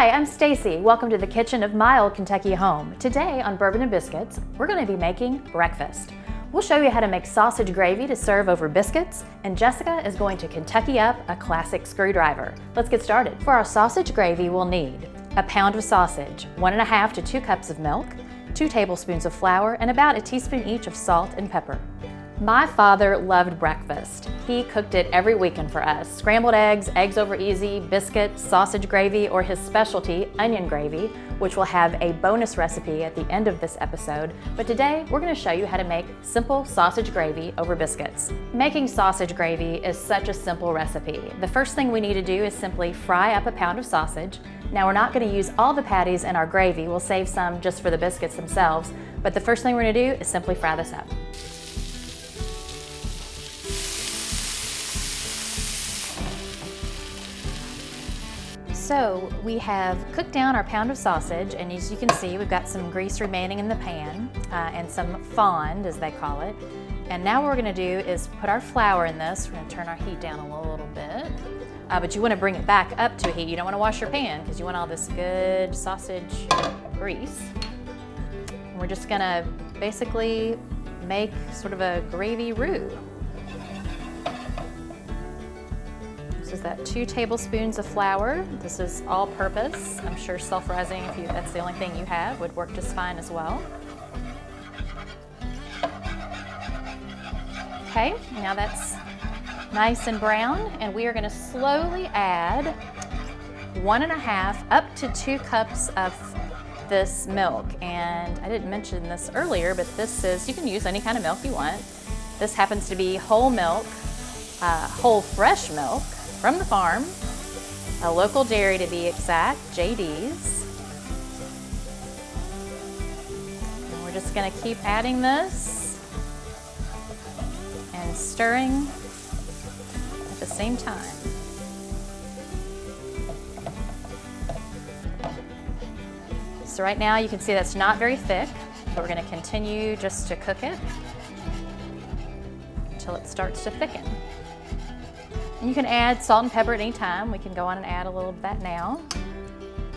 Hi, I'm Stacey. Welcome to the kitchen of my old Kentucky home. Today on Bourbon and Biscuits, we're going to be making breakfast. We'll show you how to make sausage gravy to serve over biscuits, and Jessica is going to Kentucky up a classic screwdriver. Let's get started. For our sausage gravy, we'll need a pound of sausage, 1.5 to 2 cups of milk, 2 tablespoons of flour, and about a teaspoon each of salt and pepper. My father loved breakfast. He cooked it every weekend for us. Scrambled eggs, eggs over easy, biscuits, sausage gravy, or his specialty, onion gravy, which will have a bonus recipe at the end of this episode. But today, we're gonna show you how to make simple sausage gravy over biscuits. Making sausage gravy is such a simple recipe. The first thing we need to do is simply fry up a pound of sausage. Now, we're not gonna use all the patties in our gravy. We'll save some just for the biscuits themselves. But the first thing we're gonna do is simply fry this up. So we have cooked down our pound of sausage, and as you can see, we've got some grease remaining in the pan and some fond, as they call it. And now what we're gonna do is put our flour in this. We're gonna turn our heat down a little bit, but you wanna bring it back up to a heat. You don't wanna wash your pan because you want all this good sausage grease. And we're just gonna basically make sort of a gravy roux. This is that 2 tablespoons of flour. This is all purpose. I'm sure self-rising, if that's the only thing you have, would work just fine as well. Okay, now that's nice and brown, and we are gonna slowly add 1.5 up to 2 cups of this milk. And I didn't mention this earlier, but this is, you can use any kind of milk you want. This happens to be whole milk, whole fresh milk, from the farm, a local dairy to be exact, JD's. And we're just gonna keep adding this and stirring at the same time. So right now you can see that's not very thick, but we're gonna continue just to cook it until it starts to thicken. You can add salt and pepper at any time. We can go on and add a little of that now.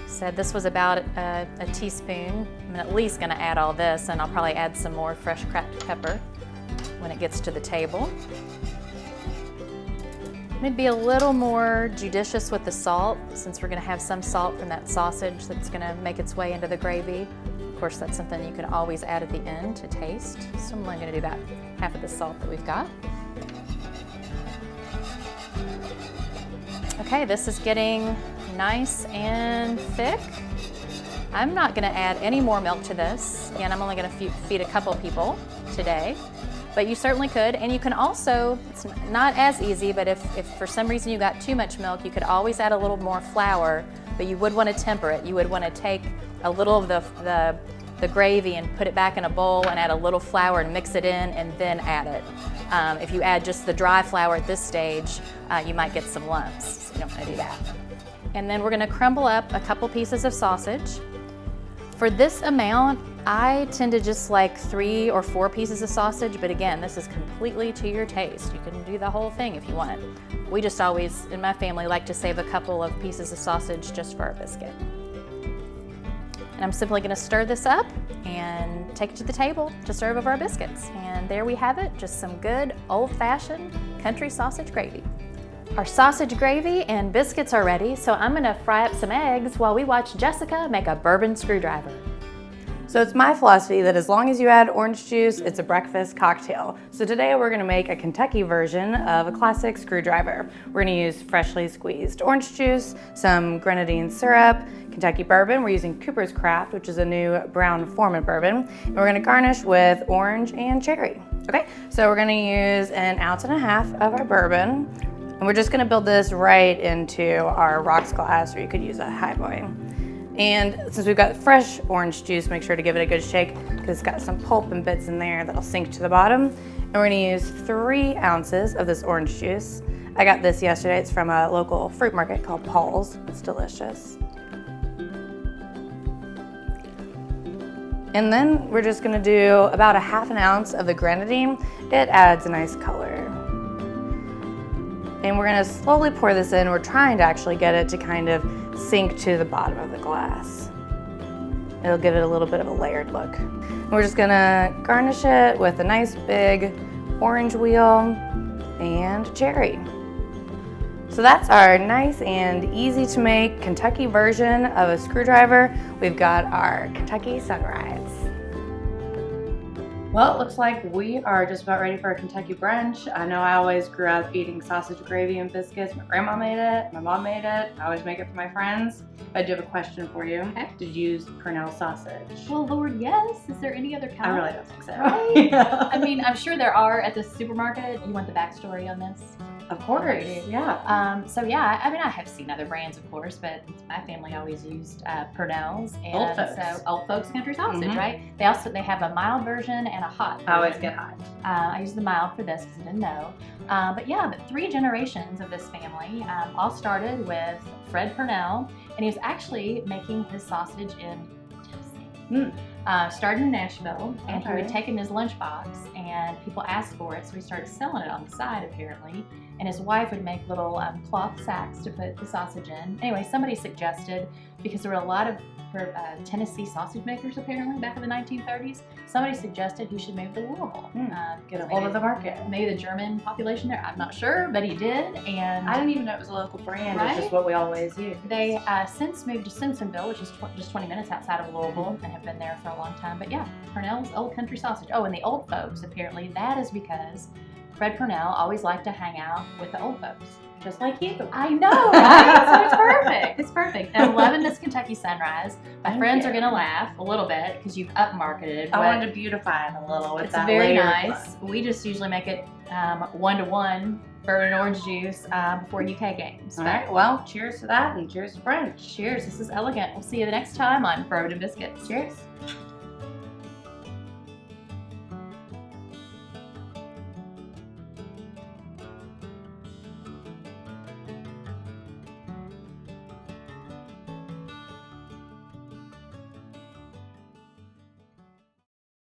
Said this was about a teaspoon. I'm at least gonna add all this, and I'll probably add some more fresh cracked pepper when it gets to the table. Maybe be a little more judicious with the salt, since we're gonna have some salt from that sausage that's gonna make its way into the gravy. Of course, that's something you can always add at the end to taste. So I'm only gonna do about half of the salt that we've got. Okay, this is getting nice and thick. I'm not gonna add any more milk to this. Again, I'm only gonna feed a couple people today, but you certainly could. And you can also, it's not as easy, but if for some reason you got too much milk, you could always add a little more flour, but you would wanna temper it. You would wanna take a little of the gravy and put it back in a bowl and add a little flour and mix it in and then add it. If you add just the dry flour at this stage, you might get some lumps, so you don't want to do that. And then we're going to crumble up a couple pieces of sausage. For this amount, I tend to just like 3 or 4 pieces of sausage, but again, this is completely to your taste. You can do the whole thing if you want. We just always, in my family, like to save a couple of pieces of sausage just for our biscuit. And I'm simply gonna stir this up and take it to the table to serve over our biscuits. And there we have it, just some good old-fashioned country sausage gravy. Our sausage gravy and biscuits are ready, so I'm gonna fry up some eggs while we watch Jessica make a bourbon screwdriver. So it's my philosophy that as long as you add orange juice, it's a breakfast cocktail. So today we're gonna make a Kentucky version of a classic screwdriver. We're gonna use freshly squeezed orange juice, some Grenadine syrup, Kentucky bourbon. We're using Cooper's Craft, which is a new Brown-Forman bourbon. And we're gonna garnish with orange and cherry. Okay, so we're gonna use 1.5 ounces of our bourbon. And we're just gonna build this right into our rocks glass, or you could use a highboy. And since we've got fresh orange juice, make sure to give it a good shake because it's got some pulp and bits in there that'll sink to the bottom. And we're gonna use 3 ounces of this orange juice. I got this yesterday. It's from a local fruit market called Paul's. It's delicious. And then we're just gonna do about 1/2 ounce of the Grenadine. It adds a nice color. And we're gonna slowly pour this in. We're trying to actually get it to kind of sink to the bottom of the glass. It'll give it a little bit of a layered look. And we're just gonna garnish it with a nice big orange wheel and cherry. So that's our nice and easy to make Kentucky version of a screwdriver. We've got our Kentucky Sunrise. Well, it looks like we are just about ready for a Kentucky brunch. I know I always grew up eating sausage gravy and biscuits. My grandma made it, my mom made it. I always make it for my friends. I do have a question for you. Okay. Did you use Purnell sausage? Well, Lord, yes. Is there any other kind? I really don't think so. Right? Yeah. I mean, I'm sure there are at the supermarket. You want the backstory on this? Of course, yeah. So yeah, I mean, I have seen other brands, of course, but my family always used Purnell's and Old Folks. So Old Folks Country Sausage, right? They have a mild version and a hot version. I always get hot. I use the mild for this because I didn't know. But yeah, but 3 generations of this family all started with Fred Purnell, and he was actually making his sausage in Tennessee. Started in Nashville, and he would take it in his lunchbox, and people asked for it, so he started selling it on the side apparently. And his wife would make little cloth sacks to put the sausage in. Anyway, somebody suggested, because there were a lot of Tennessee sausage makers apparently back in the 1930s, somebody suggested he should move to Louisville. Get a hold of the market. Maybe the German population there, I'm not sure, but he did. And I didn't even know it was a local brand. Right? It's just what we always use. They since moved to Simpsonville, which is just 20 minutes outside of Louisville, and have been there for a long time. But yeah, Purnell's Old Country Sausage. Oh, and the old folks, apparently, that is because Fred Purnell always liked to hang out with the old folks. Just like you. I know, right? So it's perfect. It's perfect. I'm loving this Kentucky Sunrise. My friends are gonna laugh a little bit because you've upmarketed. I wanted to beautify it a little with that very layered nice. look. We just usually make it 1-to-1 bourbon and orange juice before UK games. All right. Well, cheers to that and cheers to French. Cheers. This is elegant. We'll see you the next time on Bourbon and Biscuits. Cheers.